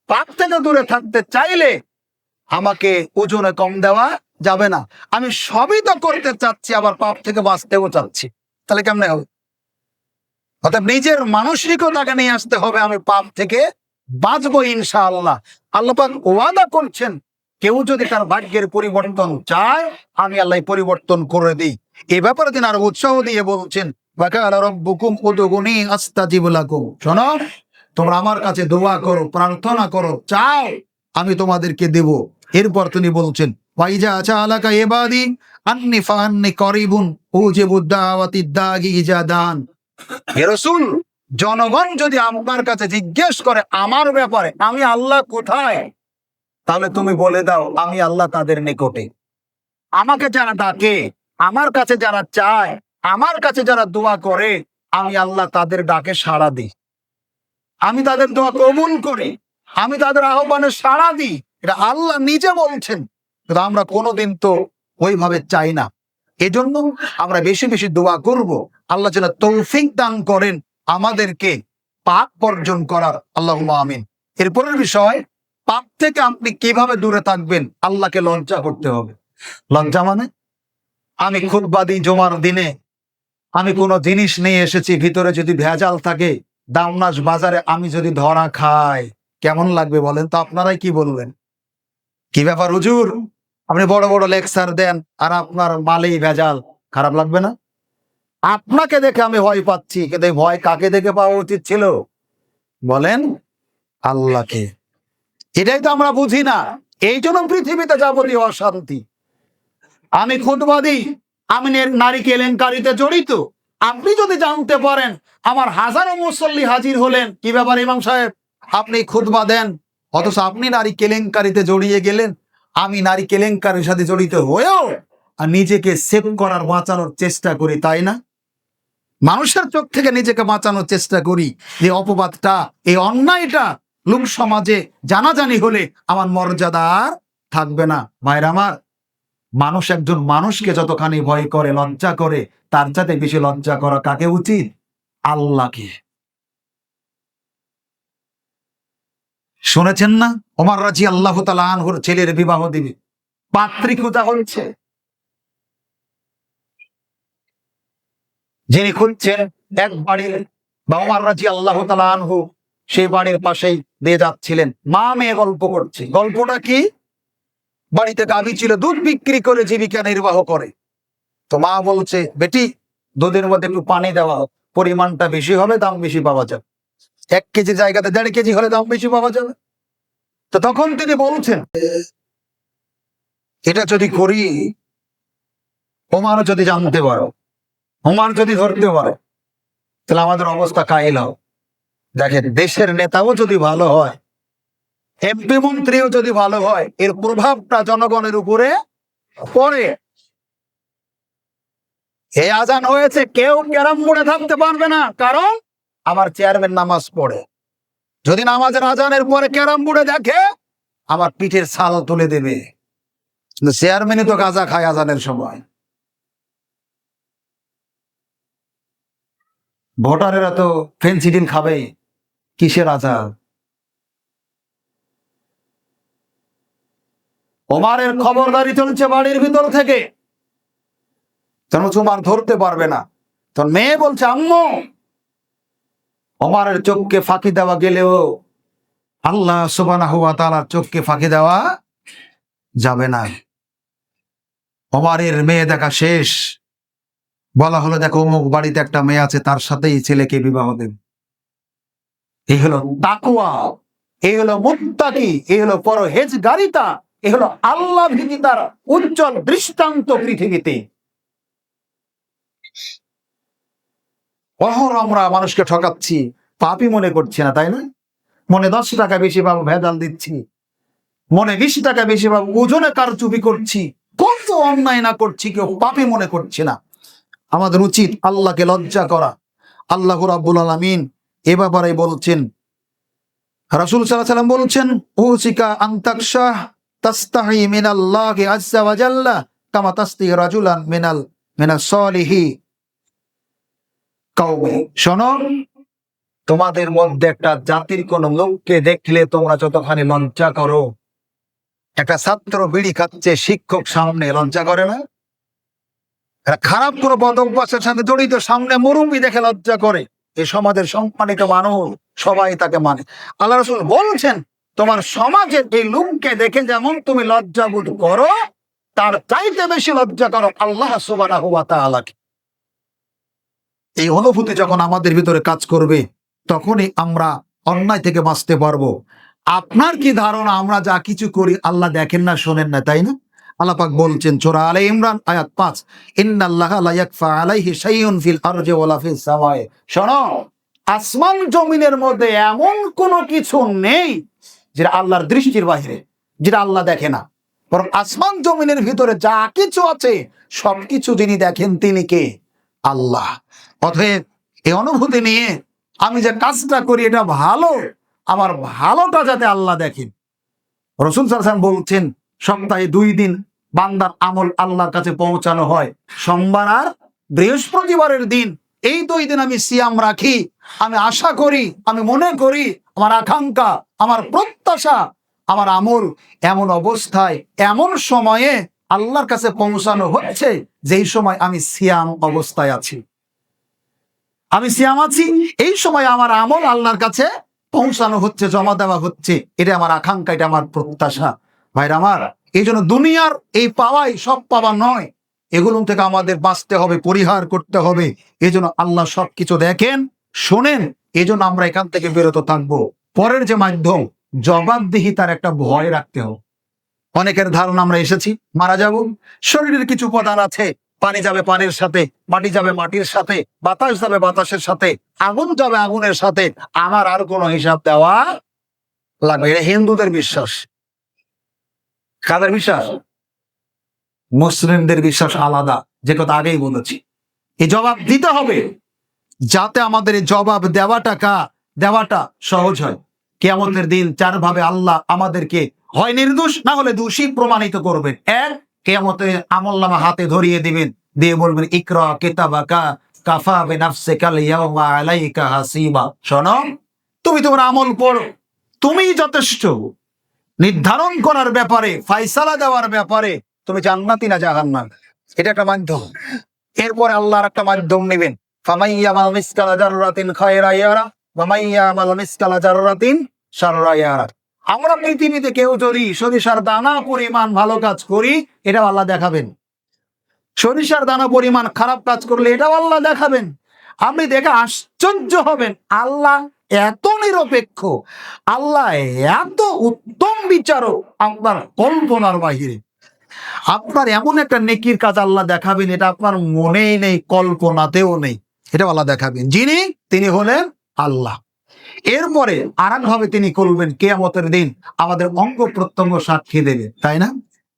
পাপ থেকে দূরে থাকতে চাইলে আমাকে ওজনে কম দেওয়া যাবে না। আমি সবই তো করতে চাচ্ছি, আবার পাপ থেকে বাঁচতেও চাচ্ছি, তাহলে কেমনে হবে? অর্থাৎ নিজের মানসিকতাকে নিয়ে আসতে হবে, আমি পাপ থেকে বাঁচবো ইনশাআল্লাহ। আল্লাহ পাক ওয়াদা করছেন, কেউ যদি তার ভাগ্যের পরিবর্তন চায়, আমি আল্লাহ পরিবর্তন করে দিই। এই ব্যাপারে তিনি আরো উৎসাহ দিয়ে বলছেন, ওয়াকালা রাব্বুকুম উদউনি আস্তাজিব লাকুম। শোনো, তোমরা আমার কাছে দোয়া করো, প্রার্থনা করো, চাও, আমি তোমাদেরকে দেব। এরপর তিনি বলছেন, ওয়াইজা আলাকা ইবাদি আন্নি ফাআন্নি করিবুন উজিবুদ দাওয়াতিদ দাগি ইজাদান। হে রাসূল, জনগণ যদি আপনার কাছে জিজ্ঞেস করে আমার ব্যাপারে, আমি আল্লাহ কোথায়, তাহলে তুমি বলে দাও, আমি আল্লাহ তাদের নিকটে। আমাকে যারা ডাকে, আমার কাছে যারা চায়, আমার কাছে যারা দোয়া করে আমি আল্লাহ তাদের ডাকে সাড়া দিই, আমি তাদের দোয়া কবুল করি, আমি তাদের আহ্বানে সাড়া দিই। এটা আল্লাহ নিজে বলছেন, কিন্তু আমরা কোনোদিন তো ওইভাবে চাই না। এজন্য আমরা বেশি বেশি দোয়া করব, আল্লাহ যেন তৌফিক দান করেন আমাদেরকে পাপ বর্জন করার। আল্লাহুম্মা আমিন। এরপরের বিষয়, পাপ থেকে আপনি কিভাবে দূরে থাকবেন? আল্লাহকে লজ্জা করতে হবে। লজ্জা মানে, আমি খুতবা দিই জুমার দিনে, আমি কোনো জিনিস নিয়ে এসেছি, ভিতরে যদি ভেজাল থাকে, দামনাস বাজারে আমি যদি ধরা খাই, কেমন লাগবে বলেন তো? আপনারাই কি বলবেন? কি ব্যাপার হুজুর, আপনি বড় বড় লেকচার দেন আর আপনার মালেই ভেজাল, খারাপ লাগবে না? আপনাকে দেখে আমি ভয় পাচ্ছি, কিন্তু এই ভয় কাকে দেখে পাওয়া উচিত ছিল বলেন? আল্লাহকে। এটাই তো আমরা বুঝি না, এই জন্য পৃথিবীতে যাবতীয় অশান্তি। আমি খুতবা দিই, আমি নারী কেলেঙ্কারিতে জড়িত, আপনি যদি জানতে পারেন আমার হাজারো মুসল্লি হাজির হলেন, কি ব্যাপার ইমাম সাহেব, আপনি খুতবা দেন, অথচ আপনি নারী কেলেঙ্কারিতে জড়িয়ে গেলেন। আমি নারী কেলেঙ্কারির সাথে জড়িত হয়েও আর নিজেকে সেভ করার, বাঁচানোর চেষ্টা করি, তাই না? মানুষের চোখ থেকে নিজেকে বাঁচানোর চেষ্টা করি, যে অপবাদটা, এই অন্যায়টা লোক সমাজে জানাজানি হলে আমার মর্যাদা আর থাকবে না। ভাইরা আমার, মানুষ একজন মানুষকে যতখানি ভয় করে, লজ্জা করে, তার চাইতে বেশি লজ্জা করা কাকে উচিত? আল্লাহকে। শুনেছেন না, ওমর রাদিয়াল্লাহু তাআলা আনহুর ছেলের বিবাহ দিবে, পাত্রী খোঁজা হচ্ছে। যিনি খুঁজছেন এক বাড়ির, বা ওমর রাদিয়াল্লাহু তাআলা আনহু সেই বাড়ির পাশেই দিয়ে যাচ্ছিলেন, মা মেয়ে গল্প করছে। গল্পটা কি? বাড়িতে গাভী ছিল, দুধ বিক্রি করে জীবিকা নির্বাহ করে। তো মা বলছে, বেটি দুধের মধ্যে একটু পানি দেওয়া হোক, পরিমাণটা বেশি হবে, দাম বেশি পাওয়া যাবে। 1 কেজি জায়গাতে 1.5 কেজি হলে দাম বেশি পাওয়া যাবে। তো তখন তিনি বলছেন, এটা যদি করি, ওমার যদি জানতে পারো, ওমার যদি ধরতে পারো, তাহলে আমাদের অবস্থা কাহিল হবে। দেখেন, দেশের নেতাও যদি ভালো হয়, এমপি মন্ত্রীও যদি ভালো হয়, এর প্রভাবটা জনগণের উপরে পড়ে। এই আজান হয়েছে, কেউ ক্যারাম বোর্ডে থাকতে পারবে না, কারণ আমার চেয়ারম্যান নামাজ পড়ে। যদি নামাজের আজানের পরে ক্যারাম বোর্ডে দেখে, আমার পিঠের ছাল তুলে দেবে। কিন্তু চেয়ারম্যানই তো গাঁজা খায় আজানের সময়। ভোটারেরা তো ফেন্সিডিল খাবে, কিসের আজান? ওমারের খবরদারি চলছে বাড়ির ভিতর থেকে, কেন ওমার ধরতে পারবে না। তোর মেয়ে বলছে, আম্মু, ওমারের চোখকে ফাঁকি দেওয়া গেলেও আল্লাহ সুবহানাহু ওয়া তাআলার চোখকে ফাঁকি দেওয়া যাবে না। ওমারের মেয়ে দেখা শেষ, বলা হলো, দেখো অমুক বাড়িতে একটা মেয়ে আছে, তার সাথেই ছেলেকে বিবাহ দেব। এই হলো তাকওয়া, এই হলো মুত্তাকি, এই হলো পরহেজগারিতা, এই হলো আল্লাহ ভীতিতার উজ্জ্বল দৃষ্টান্ত পৃথিবীতে। আমরা মানুষকে ঠকাচ্ছি, পাপই মনে করছি না, তাই না? মনে 10 টাকা বেশি পাবো, ভেজাল দিচ্ছি। মনে 20 টাকা বেশি পাবো, ওজনে কারচুপি করছি। কত অন্যায় না করছি, কেউ পাপই মনে করছে না। আমাদের উচিত আল্লাহকে লজ্জা করা। আল্লাহ রাব্বুল আলামিন এ ব্যাপারে বলছেন, রাসূল সাল্লাল্লাহু আলাইহি ওয়াসাল্লাম বলছেন, উসিকা আন তাকশা তাস্তাহি মিনাল্লাহি আযজা ওয়া জাল্লা কামা তাস্তাহি রাজুলান মিনাস সালিহি কওমি। শোনো, তোমাদের মধ্যে একটা জাতির কোন লোককে দেখলে তোমরা যতখানি লজ্জা করো, একটা ছাত্র বিড়ি খাচ্ছে শিক্ষক সামনে, লজ্জা করে না? খারাপ কোনো বদ অভ্যাসের সাথে জড়িত, সামনে মুরব্বি দেখে লজ্জা করে। এই সমাজের সম্মানিত মানুষ সবাই তাকে মানে। আল্লাহ রাসূল বলছেন, তোমার সমাজের এই লোককে দেখে যেমন তুমি লজ্জা বোধ করো, তার চাইতে বেশি লজ্জা করো আল্লাহ সুবহানাহু ওয়া তাআলাকে। এই অনুভূতি যখন আমাদের ভিতরে কাজ করবে, তখনই আমরা অন্যায় থেকে বাঁচতে পারবো। আপনার কি ধারণা, আমরা যা কিছু করি আল্লাহ দেখেন না, শোনেন না, তাই না? আল্লাহ পাক বলছেন সূরা আলে ইমরান আয়াত 5, ইন্নাল্লাহা লা ইয়াখফা আলাইহি শাইউন ফিল আরজি ওয়ালা ফিস সামায়ে। শোনো, আসমান জমিনের মধ্যে এমন কোনো কিছু নেই যেটা আল্লাহর দৃষ্টির বাইরে, যেটা আল্লাহ দেখে না। বরং আসমান জমিনের ভিতরে যা কিছু আছে সবকিছু যিনি দেখেন তিনি কে? আল্লাহ। অতএব এই অনুভূতি নিয়ে আমি যে কাজটা করি এটা ভালো, আমার ভালোটা যাতে আল্লাহ দেখেন। রাসূল সাল্লাল্লাহু আলাইহি ওয়াসাল্লাম বলছেন সপ্তাহে 2 দিন বান্দার আমল আল্লাহর কাছে পৌঁছানো হয়, সোমবার আর বৃহস্পতিবারের দিন। এই 2 দিন আমি সিয়াম রাখি। আমি আশা করি, আমি মনে করি, আমার আকাঙ্ক্ষা, আমার প্রত্যাশা, আমার আমল এমন অবস্থায় এমন সময়ে আল্লাহর কাছে পৌঁছানো হচ্ছে যেই সময় আমি সিয়াম অবস্থায় আছি। আমি সিয়াম আছি, এই সময় আমার আমল আল্লাহর কাছে পৌঁছানো হচ্ছে, জমা দেওয়া হচ্ছে। এটা আমার আকাঙ্ক্ষা, এটা আমার প্রত্যাশা। ভাইরা আমার, এই জন্য দুনিয়ার এই পাওয়াই সব পাওয়া নয়, এগুলো থেকে আমাদের বাঁচতে হবে, পরিহার করতে হবে। এই জন্য আল্লাহ সবকিছু দেখেন, শোনেন। এই জন্য আমরা এখান থেকে বিরত থাকবো। পরের যে মাধ্যম, জবাবদিহিতার একটা ভয় রাখতে হবে। অনেকের ধারণা আমরা এসেছি, মারা যাব, শরীরের কিছু উপাদান আছে, পানি যাবে পানির সাথে, মাটি যাবে মাটির সাথে, বাতাস যাবে বাতাসের সাথে, আগুন যাবে আগুনের সাথে, আমার আর কোনো হিসাব দেওয়া লাগবে। এটা হিন্দুদের বিশ্বাস। কাদের বিশ্বাস? মুসলিমদের বিশ্বাস আলাদা, যে কথা আগেই বলেছি। এই জবাব দিতে হবে, যাতে আমাদের এই জবাব দেওয়াটা সহজ হয়। কিয়ামতের দিন 4 ভাবে আল্লাহ আমাদেরকে হয় নির্দোষ না হলে দোষী প্রমাণিত করবেন। কিয়ামতে আমলনামা হাতে ধরিয়ে দিবেন, দিয়ে বলবেন ইকরা কিতাবাকা কাফা বিনাফসিকাল ইয়াওমা আলাইকা হাসিবা। শোনো, তুমি তোমার আমল পড়ো, তুমিই যথেষ্ট নির্ধারণ করার ব্যাপারে, ফয়সালা দেওয়ার ব্যাপারে তুমি জান্নাতি না জাহান্নাম। এটা একটা মাধ্যম। এরপরে আল্লাহর একটা মাধ্যম নেবেন, ফামাইয়ামাল মিসকালা যাররাতিন খায়রা ইয়ারা ওয়া মাইয়ামাল মিসকালা যাররাতিন শাররা ইয়ারা। আমরা পৃথিবীতে কেউ যদি সরিষার দানা পরিমাণ ভালো কাজ করি, এটা আল্লাহ দেখাবেন। সরিষার দানা পরিমাণ খারাপ কাজ করলে এটাও আল্লাহ দেখাবেন। আপনি দেখে আশ্চর্য হবেন, আল্লাহ এত নিরপেক্ষ, আল্লাহ এত উত্তম বিচারক, আপনার কল্পনার বাহিরে। আপনার এমন একটা নেকির কাজ আল্লাহ দেখাবেন, এটা আপনার মনেই নেই, কল্পনাতেও নেই, এটা আল্লাহ দেখাবেন। তিনি হলেন আল্লাহ। এরপরে আর ভাবে তিনি করবেন, কিয়ামতের দিন আমাদের অঙ্গ প্রত্যঙ্গ সাক্ষী দেবে, তাই না?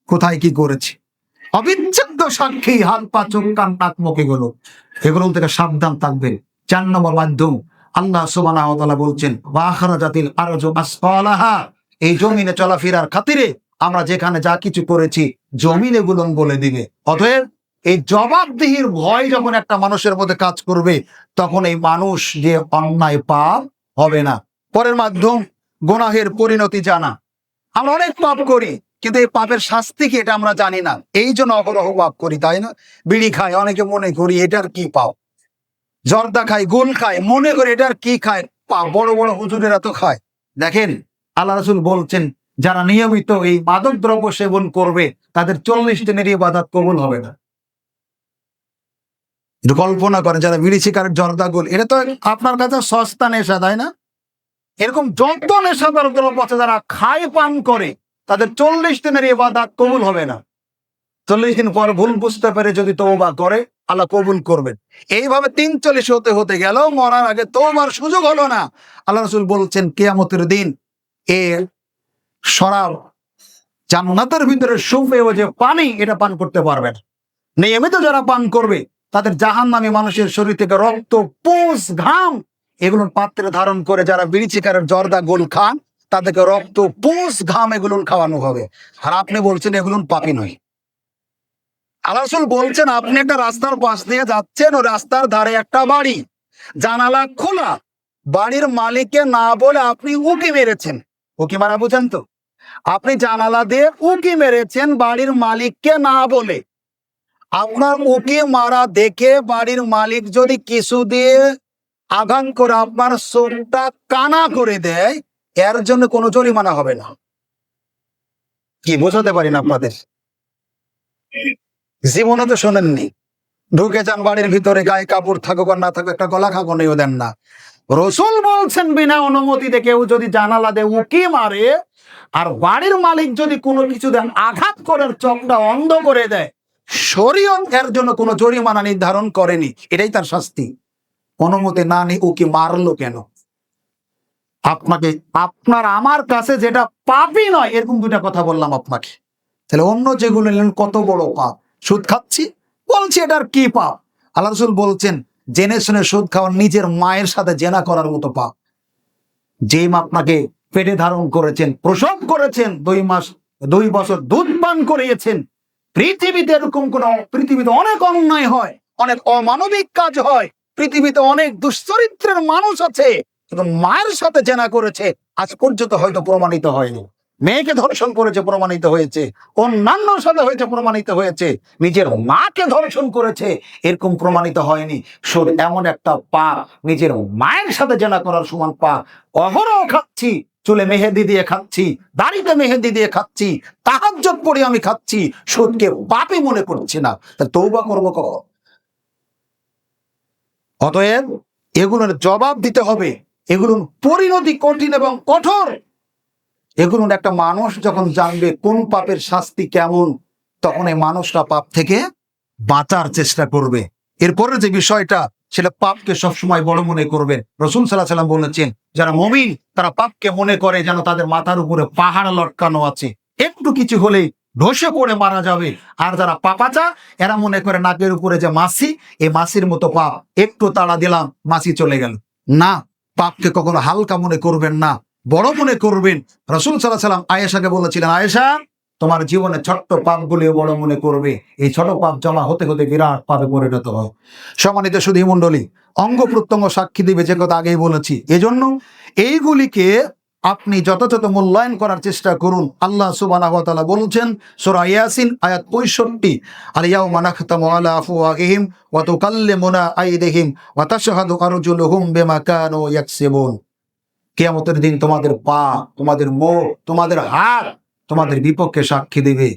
কোথায় কি করেছি, অবিচ্ছেদ্য সাক্ষী, হাত পা চোখ কান নাক মুখ, এগুলো থেকে সাবধান থাকবেন। 4 নম্বর মাধ্যম, আল্লাহ সুবহানাহু ওয়া তাআলা বলছেন ওয়া আখরাজাতিল আরজু আসফালাহা। এই জমিনে চলাফেরার খাতিরে আমরা যেখানে যা কিছু করেছি জমিন এগুলো বলে দিবে। অতএব এই জবাবদিহির ভয় যখন একটা মানুষের মধ্যে কাজ করবে, তখন এই মানুষ যে অন্যায় পাপ হবে না। পরের মাধ্যম, গুনাহের পরিণতি জানা। আমরা অনেক পাপ করি, কিন্তু এই পাপের শাস্তি কি এটা আমরা জানি না, এই জন্য অহরহ পাপ করি, তাই না? বিড়ি খায়, অনেকে মনে করি এটার কি পাপ। জর্দা খায়, গুল খায়, মনে করি এটার কি খায় পাপ। বড় বড় হুজুরেরা তো খায়। দেখেন, আল্লাহ রাসূল বলছেন যারা নিয়মিত এই মাদক দ্রব্য সেবন করবে, তাদের 40 দিনের ইবাদত কবুল হবে না। কল্পনা করেন, যারা বিড়ি সিগারেট জর্দা গুল, এটা তো আপনার কাছে সস্তা নেশা, তাই না? এরকম যত নেশাদার দ্রব্য আছে যারা খায় পান করে, তাদের 40 দিনের ইবাদত কবুল হবে না। 40 দিন পর ভুল বুঝতে পেরে যদি তওবা করে, আল্লাহ কবুল করবেন। এইভাবে 43 হতে হতে গেল, মরার আগে তওবার সুযোগ হলো না। আল্লাহ রাসূল বলছেন কিয়ামতের দিন এর শরাব, জান্নাতের ভিতরে সুপেয় যে পানি, এটা পান করতে পারবেন। নিয়মিত যারা পান করবে, তাদের জাহান্নামী মানুষের শরীর থেকে রক্ত, পুঁজ, ঘাম এগুলো পাত্রে ধারণ করে যারা বিড়ি সিগারেট জর্দা গোল খান, তাদেরকে রক্ত, পুঁজ, ঘাম এগুলো খাওয়ানো হবে। আর আপনি বলছেন এগুলো পাপী নয়। আল্লাহ রাসূল বলছেন, আপনি একটা রাস্তার পাশ দিয়ে যাচ্ছেন, ও রাস্তার ধারে একটা বাড়ি, জানালা খোলা, বাড়ির মালিককে না বলে আপনি উকি মেরেছেন। উকি মারা বুঝেন তো? আপনি জানালা দিয়ে উকি মেরেছেন বাড়ির মালিককে না বলে। আপনার উকি মারা দেখে বাড়ির মালিক যদি কিছু দিয়ে আঘাত করে আপনার চোখটা কানা করে দেয়, এর জন্য কোনো জরিমানা হবে না। কি বোঝাতে পারি না আপনাদের? জীবনে তো শোনেননি, ঢুকে যান বাড়ির ভিতরে, গায়ে কাপড় থাকুক আর না থাকুক, একটা গলা খাগনেও দেন না। রাসূল বলছেন বিনা অনুমতিতে কেউ যদি জানালা দিয়ে উকি মারে, আর বাড়ির মালিক যদি কোনো কিছু দেন আঘাত করার চোখটা অন্ধ করে দেয়, শরীয়ত এর জন্য কোনো জরিমানা নির্ধারণ করেনি, এটাই তার শাস্তি। অনুমতি না নিয়ে উকি মারলো কেন? আপনাকে, আপনার আমার কাছে যেটা পাপই নয়, এরকম 2টা কথা বললাম আপনাকে। তাহলে অন্য যেগুলো নিলেন কত বড় পাপ। সুদ খাচ্ছি, বলছি এটার কি পাপ? আল্লাহ রাসূল বলছেন জেনে শুনে সুদ খাওয়া নিজের মায়ের সাথে জেনা করার মতো পাপ। যে মা আপনাকে পেটে ধারণ করেছেন, প্রসব করেছেন, 2 বছর দুধ পান করিয়েছেন, পৃথিবীতে এরকম পৃথিবীতে অনেক অন্যায় হয়, অনেক অমানবিক কাজ হয়, পৃথিবীতে অনেক দুশ্চরিত্রের মানুষ আছে, কিন্তু মায়ের সাথে জেনা করেছে আজ পর্যন্ত হয়তো প্রমাণিত হয়নি। মেয়েকে ধর্ষণ করেছে প্রমাণিত হয়েছে, অন্যান্য সাথে হয়েছে প্রমাণিত হয়েছে, নিজের মাকে ধর্ষণ করেছে এরকম প্রমাণিত হয়নি। সুদ এমন একটা পাপ, নিজের মায়ের সাথে জেনা করার সমান পাপ। অহরহ খাচ্ছি, চুলে মেহেদি দিয়ে খাচ্ছি, দাড়িতে মেহেদি দিয়ে খাচ্ছি, তাহাজ্জুদ পড়ে আমি খাচ্ছি, সুদকে পাপই মনে করছি না, তা তওবা করবো কখন? অতএব এগুলোর জবাব দিতে হবে, এগুলোর পরিণতি কঠিন এবং কঠোর। এগুলো একটা মানুষ যখন জানবে কোন পাপের শাস্তি কেমন, তখন এই মানুষটা পাপ থেকে বাঁচার চেষ্টা করবে। এরপরের যে বিষয়টা, সেটা পাপকে সবসময় বড় মনে করবে। রাসূল সাল্লাল্লাহু আলাইহি ওয়াসাল্লাম বলেছেন, যারা মুমিন তারা পাপকে মনে করে যেন তাদের মাথার উপরে পাহাড় লটকানো আছে, একটু কিছু হলেই ধসে পড়ে মারা যাবে। আর যারা পাপাচা, এরা মনে করে নাকের উপরে যে মাছি, এই মাছির মতো পাপ, একটু তাড়া দিলাম মাছি চলে গেল। না, পাপকে কখনো হালকা মনে করবেন না, বড় মনে করবেন। রাসূল সাল্লাল্লাহু আলাইহি ওয়াসাল্লাম আয়েশাকে বলেছিলেন, আয়েশা তোমার জীবনে ছোট্ট পাপগুলিও বড় মনে করবে, এই ছোট পাপ জমা হতে হতে বিরাট পাপে পরিণত হয়। সম্মানিত সুধী মণ্ডলী, অঙ্গ প্রত্যঙ্গ সাক্ষী দিবে, যে কথা আগেই বলেছি। এজন্য এইগুলিকে আপনি যথাযথ মূল্যায়ন করার চেষ্টা করুন। আল্লাহ সুবহানাহু ওয়া তাআলা বলছেন সূরা ইয়াসিন আয়াত 65, আল ইয়াউমা নাখতামু আলা আফওয়াহিহিম ওয়া তুকাল্লিমুনা আইদিহিম ওয়া তাশহাদু আরজুলুহুম বিমা কানু ইয়াকসিবুন। কিয়ামতের দিন তোমাদের পা, তোমাদের মুখ, তোমাদের হাত তোমাদের বিপক্ষে সাক্ষী দিবে।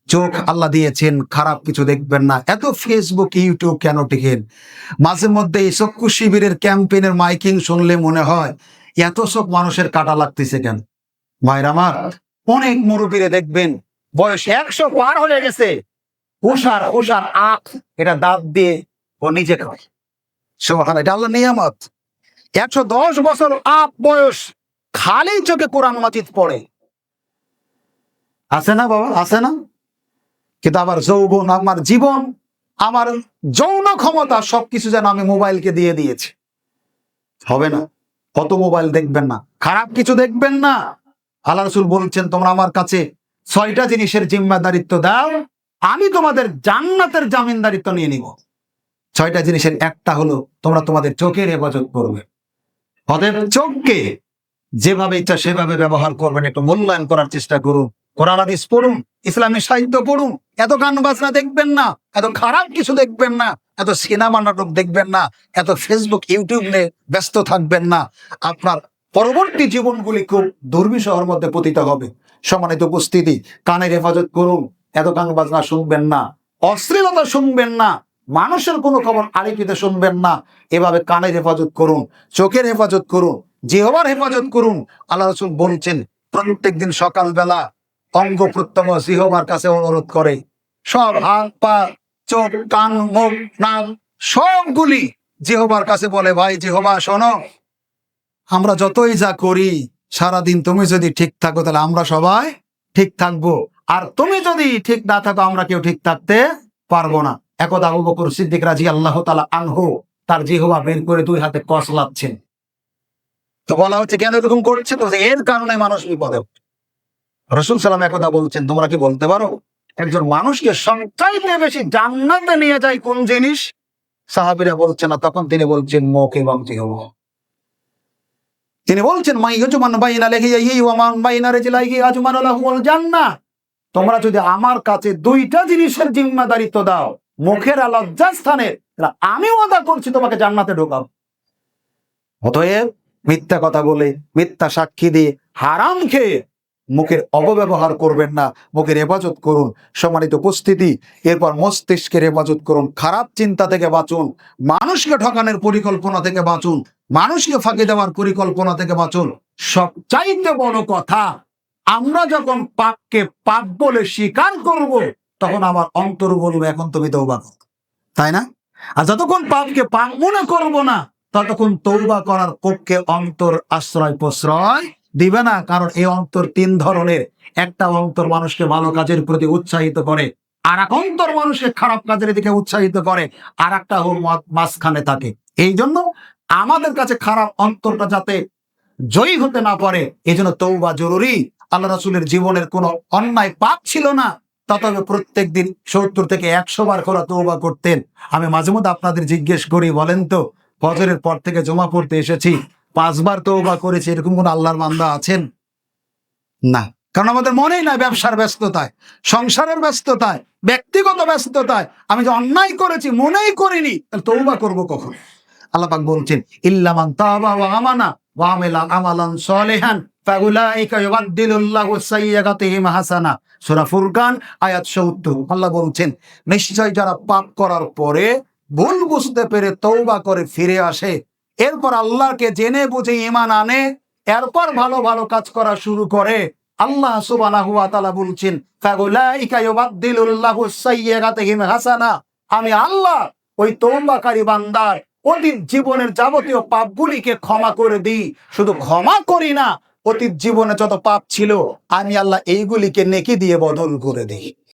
চোখ আল্লাহ দিয়েছেন, খারাপ কিছু দেখবেন না। এত ফেসবুক ইউটিউব কেন টিকেন? মাঝে মধ্যে এই চক্ষু শিবিরের ক্যাম্পেইনের মাইকিং শুনলে মনে হয় এত সব মানুষের কাটা লাগতেছে কেন? ভাইরা আমার, অনেক মুরব্বীরে দেখবেন বয়স 100 পার হয়ে গেছে, ওষার আখ এটা দাঁত দিয়ে ও নিজে খায়। সুবহানাল্লাহ, এটা আল্লাহর নিয়ামত। 110 বছর আপ বয়স, খালি চোখে কোরআন মাজিদ পড়ে। আছে না বাবা, আছে না? কিন্তু আবার যৌবন, আমার জীবন, আমার যৌন ক্ষমতা সবকিছু যেন আমি মোবাইলকে দিয়ে দিয়েছি। হবে না, কত মোবাইল দেখবেন না, খারাপ কিছু দেখবেন না। আল্লাহ রাসূল বলছেন, তোমরা আমার কাছে 6টা জিনিসের জিম্মাদারিত্ব দাও, আমি তোমাদের জান্নাতের জামিনদারিত্ব নিয়ে নিব। 6টা জিনিসের একটা হলো তোমরা তোমাদের চোখের হেফাজত করবে। অতএব চোখকে যেভাবে ইচ্ছা সেভাবে ব্যবহার করবেন, একটু মূল্যায়ন করার চেষ্টা করুন। কোরআন হাদিস পড়ুন, ইসলামী সাহিত্য পড়ুন, এত গান বাজনা দেখবেন না, এত খারাপ কিছু দেখবেন না, এত সিনেমা নাটক দেখবেন না, এত ফেসবুক ইউটিউব নিয়ে ব্যস্ত থাকবেন না। আপনার পরবর্তী জীবনগুলি খুব দুর্বিষহের মধ্যে পতিত হবে। সম্মানিত উপস্থিতি, কানের হেফাজত করুন, এত গান বাজনা শুনবেন না, অশ্লীলতা শুনবেন না, মানুষের কোনো খবর আড়িপিতে শুনবেন না। এভাবে কানের হেফাজত করুন, চোখের হেফাজত করুন, জিহ্বার হেফাজত করুন। আল্লাহ রাসূল বলছেন, প্রত্যেকদিন সকালবেলা অঙ্গ প্রত্যঙ্গ জিহ্বার কাছে অনুরোধ করে, সব হাত পা চোখ কান মুখ নাক সবগুলি জিহ্বার কাছে বলে, ভাই জিহ্বা শোনো, আমরা যতই যা করি সারাদিন তুমি যদি ঠিক থাকো তাহলে আমরা সবাই ঠিক থাকবো, আর তুমি যদি ঠিক না থাকো আমরা কেউ ঠিক থাকতে পারবো না। একদা আবু বকর সিদ্দিক রাদিয়াল্লাহু তাআলা আনহু তার জিহ্বা বের করে 2 হাতে কসলাচ্ছেন। তো বলা হচ্ছে কেন এরকম করছে? তো এর কারণে মানুষ বিপদে। রাসূল সাল্লাল্লাহু আলাইহি ওয়াসাল্লাম বলছেন, তোমরা কি বলতে পারো একজন মানুষকে সবচাইতে বেশি জান্নাতে নিয়ে যায় কোন জিনিস? সাহাবীরা বলছেন না, তখন তিনি বলছেন মুখ এবং জিহ্বা। তিনি বলছেন, মাইয়াজমান বাইনা লাহিয়াহি ওয়া মান বাইনা রিজলাইহি আজমানু লাহুল জান্নাহ। তোমরা যদি আমার কাছে 2টা জিনিসের জিম্মাদারিত্ব দাও, মুখের আর লজ্জাস্থানের, আমি ওয়াদা করছি তোমাকে জান্নাতে ঢোকাবো। অতএব মিথ্যা কথা বলে, মিথ্যা সাক্ষী দিয়ে, হারাম খেয়ে মুখের অপব্যবহার করবেন না, মুখের হেফাজত করুন। সম্মানিত উপস্থিতি, এরপর মস্তিষ্কের হেফাজত করুন, খারাপ চিন্তা থেকে বাঁচুন, মানুষকে ঠকানোর পরিকল্পনা থেকে বাঁচুন, মানুষকে ফাঁকি দেওয়ার পরিকল্পনা থেকে বাঁচুন। সবচাইতে বড় কথা, আমরা যখন পাপকে পাপ বলে স্বীকার করব, তখন আমার অন্তর বলবে এখন তুমি তওবা করো, তাই না? আর যতক্ষণ পাপকে পাপ মনে করবো না, ততক্ষণ তওবা করার পক্ষে অন্তর আশ্রয় প্রশ্রয় দিবে না। কারণ এই অন্তর 3 ধরনের। একটা অন্তর মানুষকে ভালো কাজের প্রতি উৎসাহিত করে, আর এক অন্তর মানুষকে খারাপ কাজের দিকে উৎসাহিত করে, আর একটা মাঝখানে থাকে। এই জন্য আমাদের কাছে খারাপ অন্তরটা যাতে জয়ী হতে না পারে, এই জন্য তওবা জরুরি। আল্লাহ রাসূলের জীবনের কোনো অন্যায় পাপ ছিল না, তথাপি প্রত্যেক দিন 70 থেকে 100 বার করে তওবা করতেন। আমি মাঝে মধ্যে আপনাদের জিজ্ঞেস করি, বলেন তো ফজরের পর থেকে জমা পড়তে এসেছি, 5 বার তওবা করেছি, এরকম কোন আল্লাহর বান্দা আছেন? না। কারণ আমাদের মনেই নাই, ব্যবসার ব্যস্ততায়, সংসারের ব্যস্ততায়, ব্যক্তিগত ব্যস্ততায় আমি যে অন্যায় করেছি মনেই করিনি, তাহলে তওবা করব কখন? আল্লাহ পাক বলছেন, ইল্লা মান তাবা ওয়া আমানা ওয়া আমিলা আমালান সলিহান ফাউলাইকা ইউবাদদিলুল্লাহু সাইয়্যাতিহিম হাসানা। সূরা ফুরকান আয়াত 70। আল্লাহ বলছেন, নিশ্চয় যারা পাপ করার পরে ভুল বুঝতে পেরে তওবা করে ফিরে আসে, এরপর আল্লাহকে জেনে বুঝে ঈমান আনে, এরপর ভালো ভালো কাজ করা শুরু করে, আল্লাহ সুবহানাহু ওয়া তাআলা বলছেন, ফাউলাইকা ইউবাদদিলুল্লাহু সাইয়্যাতিহিম হাসানা। আমি আল্লাহ ওই তওবাকারী বান্দার অতীত জীবনের যাবতীয় পাপগুলিকে ক্ষমা করে দিই। শুধু ক্ষমা করি না, অতীত জীবনে যত পাপ ছিল আমি আল্লাহ এইগুলিকে নেকি দিয়ে বদল করে দিই।